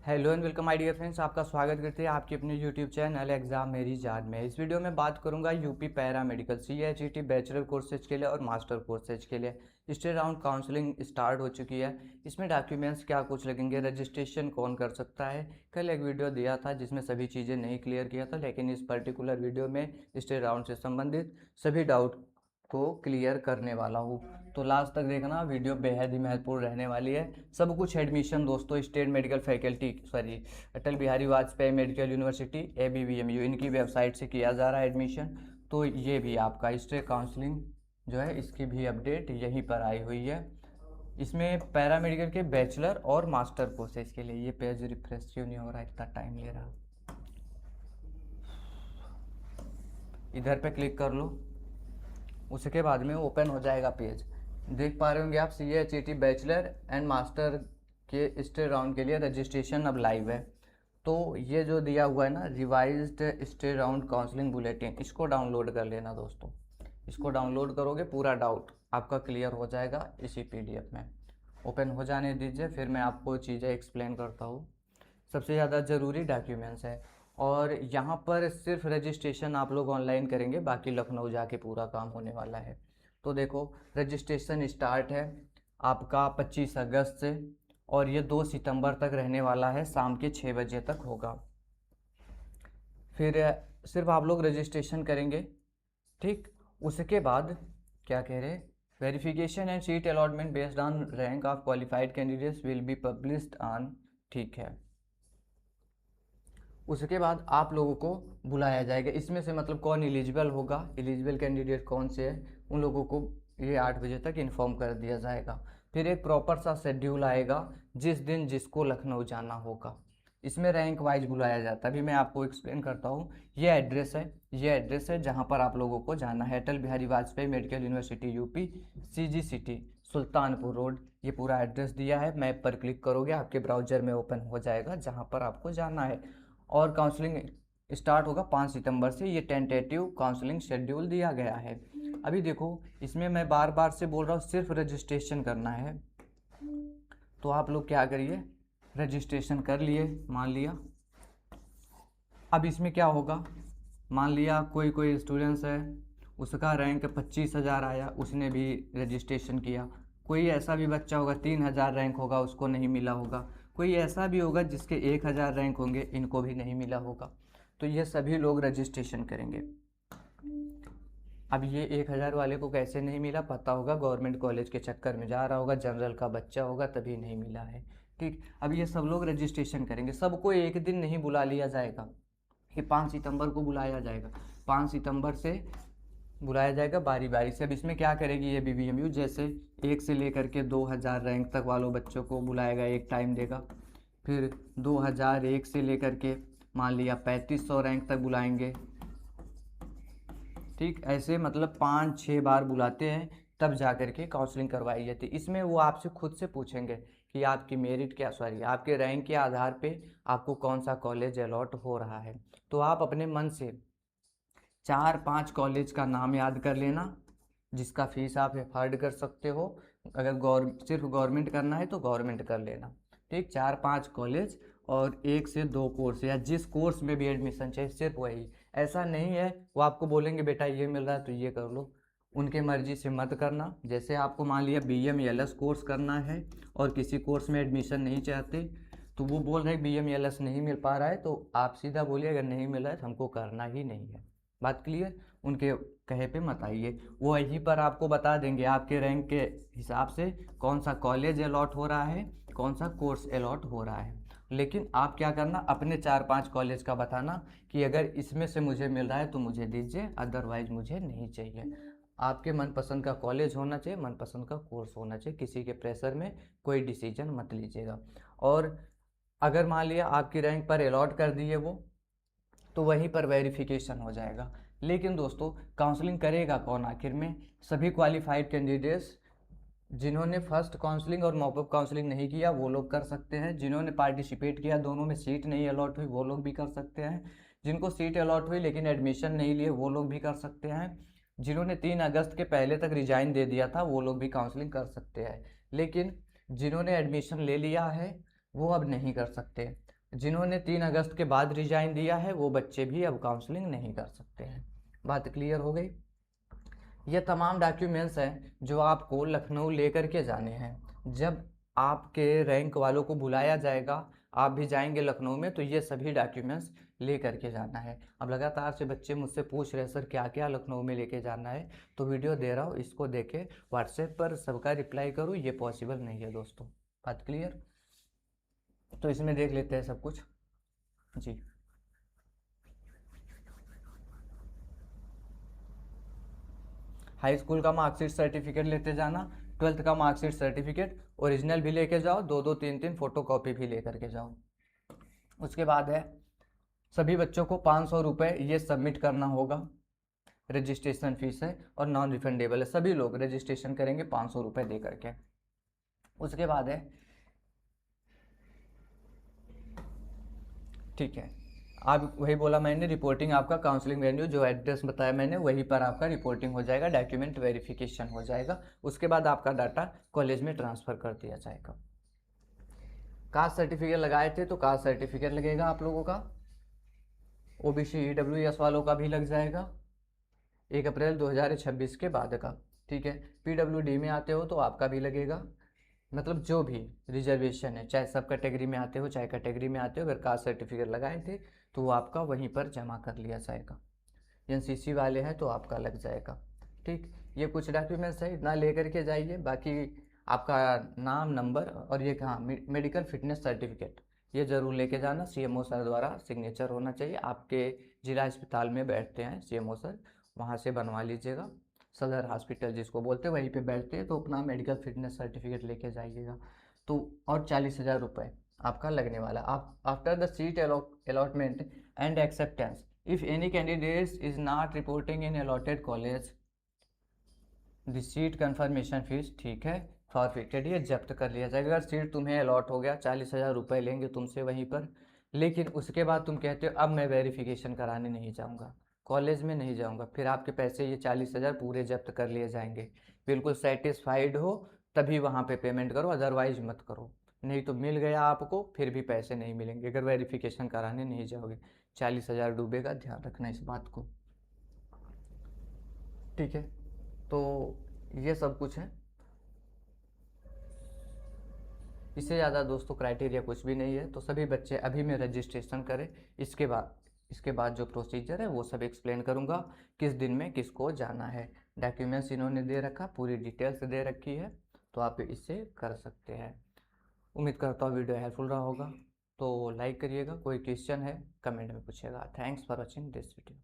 Hello and welcome my dear friends, आपका स्वागत करते हैं आपके अपने यूट्यूब चैनल एग्जाम मेरी जान में। इस वीडियो में बात करूंगा UP para medical CHET bachelor courses के लिए और मास्टर कोर्सेज के लिए स्टेट राउंड काउंसलिंग स्टार्ट हो चुकी है। इसमें डॉक्यूमेंट्स क्या कुछ लगेंगे, रजिस्ट्रेशन कौन कर सकता है। कल एक वीडियो दिया था जिसमें सभी चीज़ें नहीं क्लियर किया था, लेकिन इस पर्टिकुलर वीडियो में स्टेट राउंड से संबंधित सभी डाउट को क्लियर करने वाला हूँ। तो लास्ट तक देखना, वीडियो बेहद ही महत्वपूर्ण रहने वाली है। सब कुछ एडमिशन दोस्तों state medical faculty Atal Bihari Vajpayee medical university ABVMU इनकी वेबसाइट से किया जा रहा है एडमिशन। तो ये भी आपका स्टेट काउंसलिंग जो है इसकी भी अपडेट यहीं पर आई हुई है। इसमें पैरामेडिकल के बैचलर और मास्टर कोर्सेज के लिए ये पेज रिफ्रेश क्यों नहीं हो रहा, इतना टाइम ले रहा। इधर पे क्लिक कर लो, उसके बाद में ओपन हो जाएगा पेज। देख पा रहे होंगे आप CHET बैचलर एंड मास्टर के स्टेट राउंड के लिए रजिस्ट्रेशन अब लाइव है। तो ये जो दिया हुआ है ना, revised state round counselling bulletin, इसको डाउनलोड कर लेना दोस्तों। इसको डाउनलोड करोगे पूरा डाउट आपका क्लियर हो जाएगा इसी PDF में। ओपन हो जाने दीजिए, फिर मैं आपको चीज़ें एक्सप्लेन करता हूँ। सबसे ज़्यादा ज़रूरी डॉक्यूमेंट्स है, और यहाँ पर सिर्फ रजिस्ट्रेशन आप लोग ऑनलाइन करेंगे, बाकी लखनऊ जाके पूरा काम होने वाला है। तो देखो, रजिस्ट्रेशन स्टार्ट है आपका 25 अगस्त से, और ये 2 सितंबर तक रहने वाला है, शाम के 6 बजे तक होगा। फिर सिर्फ आप लोग रजिस्ट्रेशन करेंगे, ठीक। उसके बाद क्या कह रहे, verification and seat allotment based on rank of qualified candidates will be published on, ठीक है। उसके बाद आप लोगों को बुलाया जाएगा। इसमें से मतलब कौन एलिजिबल होगा, एलिजिबल कैंडिडेट कौन से हैं, उन लोगों को ये 8 बजे तक इन्फॉर्म कर दिया जाएगा। फिर एक प्रॉपर सा शेड्यूल आएगा जिस दिन जिसको लखनऊ जाना होगा। इसमें रैंक वाइज बुलाया जाता है। अभी मैं आपको एक्सप्लेन करता हूँ। ये एड्रेस है, ये एड्रेस है जहाँ पर आप लोगों को जाना है। Atal Bihari Vajpayee medical university UP CG Sultanpur road, ये पूरा एड्रेस दिया है। मैप पर क्लिक करोगे आपके ब्राउजर में ओपन हो जाएगा जहाँ पर आपको जाना है। और काउंसलिंग स्टार्ट होगा 5 सितंबर से। ये टेंटेटिव काउंसलिंग शेड्यूल दिया गया है। अभी देखो, इसमें मैं बार बार से बोल रहा हूँ सिर्फ रजिस्ट्रेशन करना है। तो आप लोग क्या करिए, रजिस्ट्रेशन कर लिए मान लिया। अब इसमें क्या होगा, मान लिया कोई कोई स्टूडेंट्स है, उसका रैंक 25,000 आया, उसने भी रजिस्ट्रेशन किया। कोई ऐसा भी बच्चा होगा 3,000 रैंक होगा, उसको नहीं मिला होगा। कोई ऐसा भी होगा जिसके 1,000 रैंक होंगे, इनको भी नहीं मिला होगा। तो ये सभी लोग रजिस्ट्रेशन करेंगे। अब ये 1,000 वाले को कैसे नहीं मिला पता होगा, गवर्नमेंट कॉलेज के चक्कर में जा रहा होगा, जनरल का बच्चा होगा, तभी नहीं मिला है, ठीक। अब ये सब लोग रजिस्ट्रेशन करेंगे, सबको एक दिन नहीं बुला लिया जाएगा। ये 5 सितंबर को बुलाया जाएगा, 5 सितंबर से बुलाया जाएगा बारी बारी से। अब इसमें क्या करेगी ये BVMU, जैसे 1 से लेकर के 2,000 रैंक तक वालों बच्चों को बुलाएगा, एक टाइम देगा। फिर 2001 से लेकर के मान लिया 3500 रैंक तक बुलाएंगे, ठीक। ऐसे मतलब 5-6 बार बुलाते हैं, तब जा कर के काउंसलिंग करवाई जाती है। इसमें वो आपसे खुद से पूछेंगे कि आपकी मेरिट क्या, आपके रैंक के आधार पे आपको कौन सा कॉलेज अलॉट हो रहा है। तो आप अपने मन से 4-5 कॉलेज का नाम याद कर लेना, जिसका फीस आप एफर्ड कर सकते हो। अगर सिर्फ गवर्नमेंट करना है तो गवर्नमेंट कर लेना, ठीक। 4-5 कॉलेज और 1 से 2 कोर्स, या जिस कोर्स में भी एडमिशन चाहिए सिर्फ वही। ऐसा नहीं है वो आपको बोलेंगे बेटा ये मिल रहा है तो ये कर लो, उनके मर्जी से मत करना। जैसे आपको मान लिया BMLS कोर्स करना है और किसी कोर्स में एडमिशन नहीं चाहते, तो वो बोल रहे हैं BMLS नहीं मिल पा रहा है, तो आप सीधा बोलिए अगर नहीं मिल रहा है तो हमको करना ही नहीं है। बात क्लियर, उनके कहे पे मत आइए, वो यहीं पर आपको बता देंगे आपके रैंक के हिसाब से कौन सा कॉलेज अलॉट हो रहा है, कौन सा कोर्स अलॉट हो रहा है। लेकिन आप क्या करना, अपने 4-5 कॉलेज का बताना कि अगर इसमें से मुझे मिल रहा है तो मुझे दीजिए, अदरवाइज मुझे नहीं चाहिए। आपके मनपसंद का कॉलेज होना चाहिए, मनपसंद का कोर्स होना चाहिए, किसी के प्रेशर में कोई डिसीजन मत लीजिएगा। और अगर मान लिया आपकी रैंक पर अलॉट कर दिए वो, तो वहीं पर वेरिफिकेशन हो जाएगा। लेकिन दोस्तों, काउंसलिंग करेगा कौन आखिर में, सभी क्वालिफाइड कैंडिडेट्स। जिन्होंने फर्स्ट काउंसलिंग और मॉपअप काउंसलिंग नहीं किया वो लोग कर सकते हैं, जिन्होंने पार्टिसिपेट किया दोनों में सीट नहीं अलॉट हुई वो लोग भी कर सकते हैं, जिनको सीट अलॉट हुई लेकिन एडमिशन नहीं लिए वो लोग भी कर सकते हैं, जिन्होंने 3 अगस्त के पहले तक रिजाइन दे दिया था वो लोग भी काउंसलिंग कर सकते हैं। लेकिन जिन्होंने एडमिशन ले लिया है वो अब नहीं कर सकते। जिन्होंने 3 अगस्त के बाद रिजाइन दिया है वो बच्चे भी अब काउंसलिंग नहीं कर सकते हैं। बात क्लियर हो गई। ये तमाम डॉक्यूमेंट्स हैं जो आपको लखनऊ लेकर के जाने हैं। जब आपके रैंक वालों को बुलाया जाएगा, आप भी जाएंगे लखनऊ में, तो ये सभी डॉक्यूमेंट्स ले करके जाना है। अब लगातार से बच्चे मुझसे पूछ रहे हैं सर क्या क्या लखनऊ में लेके जाना है, तो वीडियो दे रहा हूँ, इसको देके व्हाट्सएप पर सबका रिप्लाई करूँ, ये पॉसिबल नहीं है दोस्तों। बात क्लियर। तो इसमें देख लेते हैं सब कुछ जी। हाई स्कूल का मार्कशीट सर्टिफिकेट लेते जाना, 12th का मार्कशीट सर्टिफिकेट ओरिजिनल भी लेके जाओ, दो दो तीन तीन फोटो कॉपी भी लेकर के जाओ। उसके बाद है सभी बच्चों को 500 रुपये ये सबमिट करना होगा, रजिस्ट्रेशन फीस है और नॉन रिफंडेबल है, सभी लोग रजिस्ट्रेशन करेंगे 500 रुपये दे करके। उसके बाद है, ठीक है, आप वही बोला मैंने, रिपोर्टिंग आपका काउंसलिंग वेन्यू जो एड्रेस बताया मैंने वहीं पर आपका रिपोर्टिंग हो जाएगा, डॉक्यूमेंट वेरिफिकेशन हो जाएगा। उसके बाद आपका डाटा कॉलेज में ट्रांसफ़र कर दिया जाएगा। कास्ट सर्टिफिकेट लगाए थे तो कास्ट सर्टिफिकेट लगेगा आप लोगों का, ओबीसी ईडब्ल्यूएस वालों का भी लग जाएगा 1 अप्रैल 2026 के बाद का। ठीक है, पीडब्ल्यूडी में आते हो तो आपका भी लगेगा, मतलब जो भी रिजर्वेशन है, चाहे सब कैटेगरी में आते हो चाहे कैटेगरी में आते हो, अगर कास्ट सर्टिफिकेट लगाए थे तो वो आपका वहीं पर जमा कर लिया जाएगा। एनसीसी वाले हैं तो आपका लग जाएगा। ठीक, ये कुछ डॉक्यूमेंट्स है, इतना लेकर के जाइए। बाकी आपका नाम, नंबर और ये कहाँ मेडिकल फिटनेस सर्टिफिकेट ये ज़रूर लेके जाना, सीएमओ सर द्वारा सिग्नेचर होना चाहिए। आपके जिला अस्पताल में बैठते हैं सीएमओ सर, वहाँ से बनवा लीजिएगा। सदर हॉस्पिटल जिसको बोलते हैं वहीं पे बैठते हैं, तो अपना मेडिकल फिटनेस सर्टिफिकेट लेके जाइएगा। तो और 40,000 रुपये आपका लगने वाला। आप after the seat allotment and acceptance, if any candidate is not reporting in allotted college, the seat confirmation fees, ठीक है, फॉरफिटेड, ये जब्त कर लिया जाएगा। अगर सीट तुम्हें अलॉट हो गया, 40,000 रुपये लेंगे तुमसे वहीं पर, लेकिन उसके बाद तुम कहते हो अब मैं वेरिफिकेशन कराने नहीं जाऊँगा, कॉलेज में नहीं जाऊँगा, फिर आपके पैसे ये 40,000 पूरे जब्त कर लिए जाएंगे। बिल्कुल सेटिस्फाइड हो तभी वहाँ पे पेमेंट करो, अदरवाइज मत करो। नहीं तो मिल गया आपको, फिर भी पैसे नहीं मिलेंगे अगर वेरिफिकेशन कराने नहीं जाओगे। 40,000 डूबेगा, ध्यान रखना इस बात को। ठीक है, तो ये सब कुछ है, इससे ज़्यादा दोस्तों क्राइटेरिया कुछ भी नहीं है। तो सभी बच्चे अभी में रजिस्ट्रेशन करें, इसके बाद जो प्रोसीजर है वो सब एक्सप्लेन करूँगा, किस दिन में किसको जाना है। डॉक्यूमेंट्स इन्होंने दे रखा, पूरी डिटेल्स दे रखी है, तो आप इससे कर सकते हैं। उम्मीद करता हूँ वीडियो हेल्पफुल रहा होगा, तो लाइक करिएगा, कोई क्वेश्चन है कमेंट में पूछिएगा। Thanks for watching this video.